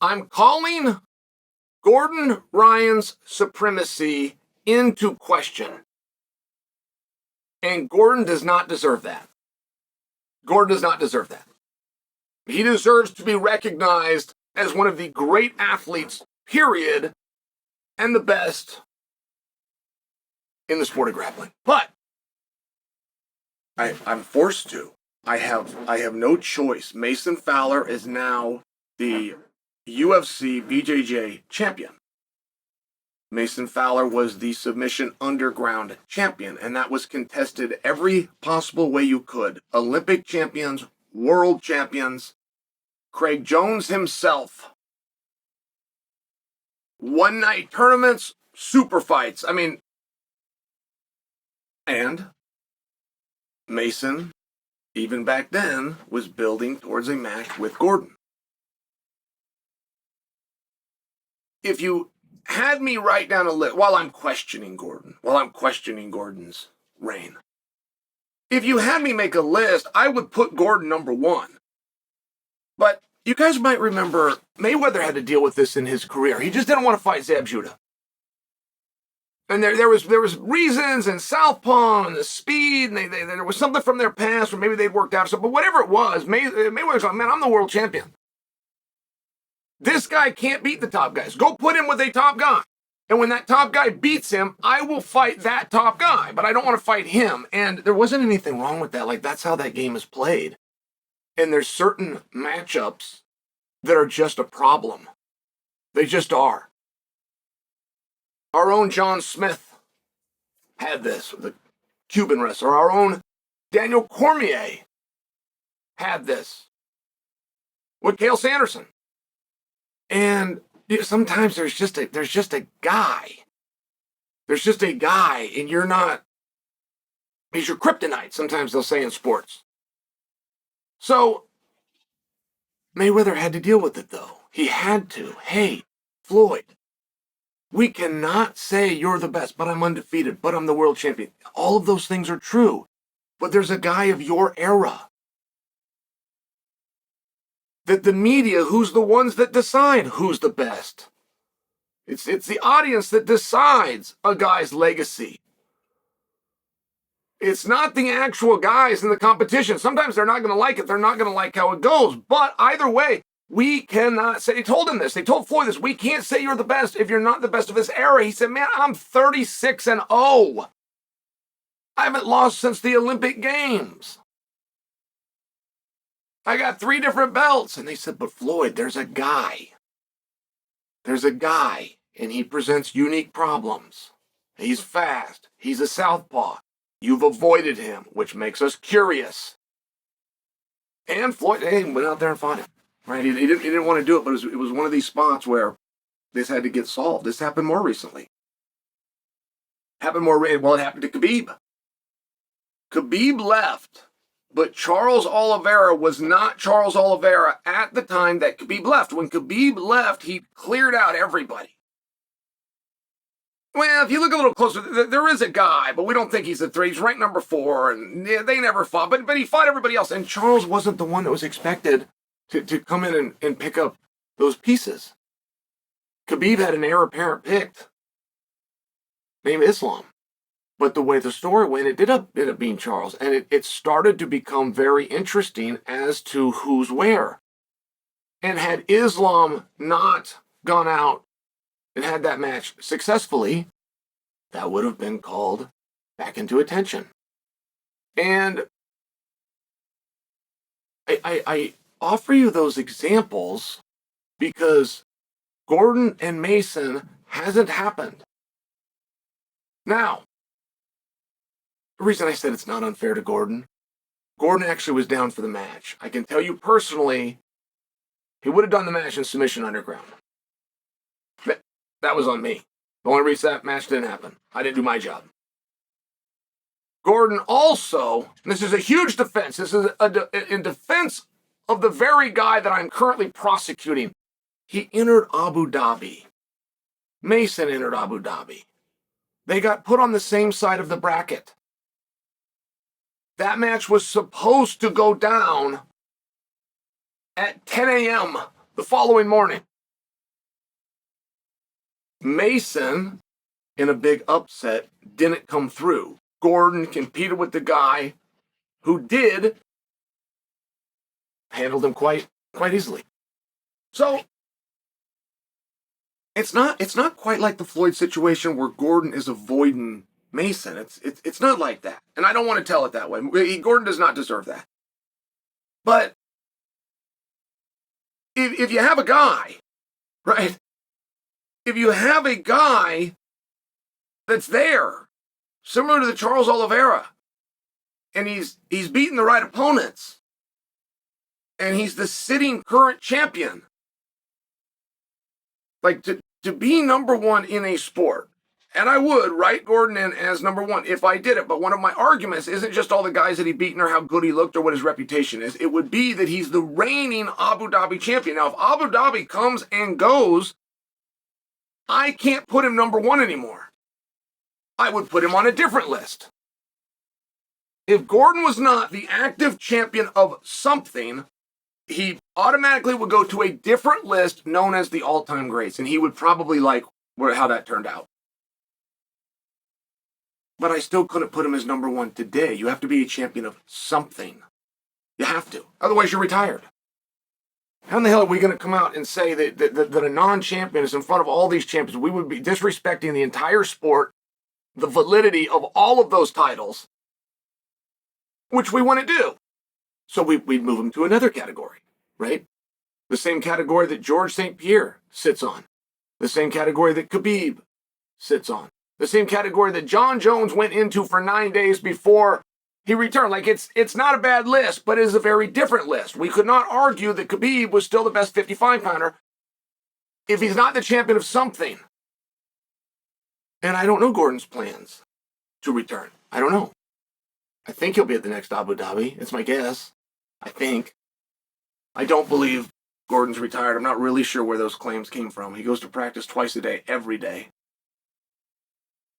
I'm calling Gordon Ryan's supremacy into question. And Gordon does not deserve that. Gordon does not deserve that. He deserves to be recognized as one of the great athletes, period, and the best in the sport of grappling. But I'm forced to. I have no choice. Mason Fowler is now the UFC BJJ champion. Mason Fowler was the submission underground champion, and that was contested every possible way you could. Olympic champions, world champions, Craig Jones himself. One-night tournaments, super fights. I mean, and Mason, even back then, was building towards a match with Gordon. If you had me write down a list while I'm questioning Gordon's reign, if you had me make a list, I would put Gordon number one. But you guys might remember Mayweather had to deal with this in his career. He just didn't want to fight Zab Judah. And there was reasons, and southpaw and the speed, and there was something from their past, or maybe they'd worked out something. But whatever it was, Mayweather's like, man, I'm the world champion. This guy can't beat the top guys. Go put him with a top guy. And when that top guy beats him, I will fight that top guy. But I don't want to fight him. And there wasn't anything wrong with that. Like, that's how that game is played. And there's certain matchups that are just a problem. They just are. Our own John Smith had this, the Cuban wrestler. Our own Daniel Cormier had this with Chael Sonnen. And sometimes there's just a guy. There's just a guy, and you're not. He's your kryptonite. Sometimes they'll say in sports. So Mayweather had to deal with it, though. He had to. Hey, Floyd, we cannot say you're the best, but I'm undefeated, but I'm the world champion. All of those things are true, but there's a guy of your era. That the media, who's the ones that decide who's the best. It's the audience that decides a guy's legacy. It's not the actual guys in the competition. Sometimes they're not going to like it. They're not going to like how it goes. But either way, we cannot say, they told him this. They told Floyd this. We can't say you're the best if you're not the best of this era. He said, man, I'm 36-0. I haven't lost since the Olympic Games. I got 3 different belts. And they said, but Floyd, there's a guy. There's a guy, and he presents unique problems. He's fast. He's a southpaw. You've avoided him, which makes us curious. And Floyd, hey, went out there and fought him. Right? He didn't want to do it, but it was one of these spots where this had to get solved. This happened more recently. It happened to Khabib. Khabib left. But Charles Oliveira was not Charles Oliveira at the time that Khabib left. When Khabib left, he cleared out everybody. Well, if you look a little closer, there is a guy, but we don't think he's a 3. He's ranked number 4, and they never fought. But he fought everybody else, and Charles wasn't the one that was expected to come in and pick up those pieces. Khabib had an heir apparent picked named Islam. But the way the story went, it ended up being Charles. And it started to become very interesting as to who's where. And had Islam not gone out and had that match successfully, that would have been called back into attention. And I offer you those examples because Gordon and Mason hasn't happened. Now, the reason I said it's not unfair to Gordon actually was down for the match. I can tell you personally, he would have done the match in submission underground. That was on me. The only reason that match didn't happen, I didn't do my job. Gordon also, and this is a huge defense, this is in defense of the very guy that I'm currently prosecuting. He entered Abu Dhabi. Mason entered Abu Dhabi. They got put on the same side of the bracket. That match was supposed to go down at 10 a.m. the following morning. Mason, in a big upset, didn't come through. Gordon competed with the guy who did, handled him quite easily. So it's not quite like the Floyd situation where Gordon is avoiding Mason. It's not like that. And I don't want to tell it that way. Gordon does not deserve that. But if you have a guy, right? If you have a guy that's there, similar to the Charles Oliveira, and he's beaten the right opponents, and he's the sitting current champion, like to be number one in a sport, and I would write Gordon in as number one if I did it, but one of my arguments isn't just all the guys that he beaten or how good he looked or what his reputation is. It would be that he's the reigning Abu Dhabi champion. Now, if Abu Dhabi comes and goes, I can't put him number one anymore. I would put him on a different list. If Gordon was not the active champion of something, he automatically would go to a different list known as the all-time greats, and he would probably like how that turned out. But I still couldn't put him as number one today. You have to be a champion of something. You have to. Otherwise, you're retired. How in the hell are we going to come out and say that a non-champion is in front of all these champions? We would be disrespecting the entire sport, the validity of all of those titles, which we want to do. So we'd move him to another category, right? The same category that George St. Pierre sits on. The same category that Khabib sits on. The same category that Jon Jones went into for 9 days before he returned. Like, it's not a bad list, but it is a very different list. We could not argue that Khabib was still the best 55-pounder if he's not the champion of something. And I don't know Gordon's plans to return. I don't know. I think he'll be at the next Abu Dhabi. It's my guess. I think. I don't believe Gordon's retired. I'm not really sure where those claims came from. He goes to practice twice a day, every day.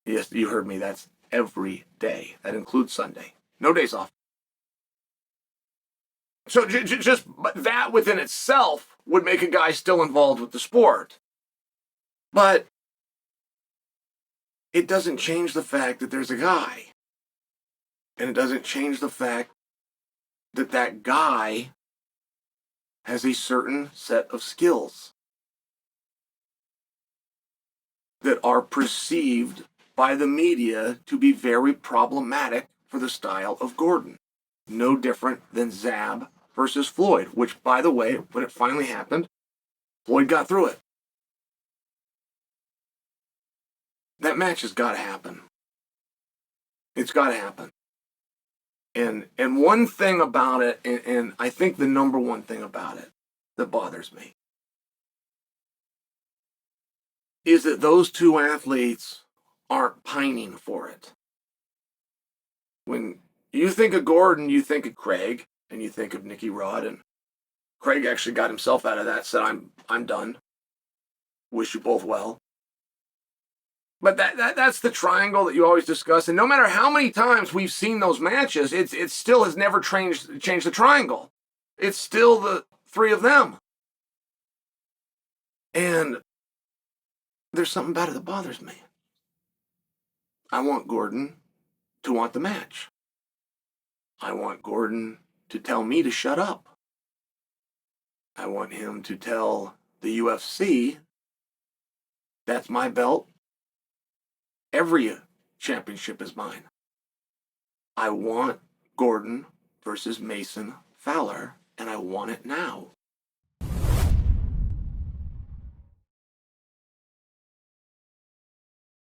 Yes, you heard me. That's every day. That includes Sunday. No days off. So just that within itself would make a guy still involved with the sport. But it doesn't change the fact that there's a guy. And it doesn't change the fact that that guy has a certain set of skills that are perceived by the media to be very problematic for the style of Gordon. No different than Zab versus Floyd, which, by the way, when it finally happened, Floyd got through it. That match has got to happen. It's got to happen. And one thing about it, and I think the number one thing about it that bothers me, is that those two athletes aren't pining for it. When you think of Gordon, you think of Craig, and you think of Nicky Rod, and Craig actually got himself out of that, said, I'm done. Wish you both well. But that's the triangle that you always discuss, and no matter how many times we've seen those matches, it still has never changed the triangle. It's still the three of them. And there's something about it that bothers me. I want Gordon to want the match. I want Gordon to tell me to shut up. I want him to tell the UFC, that's my belt. Every championship is mine. I want Gordon versus Mason Fowler, and I want it now.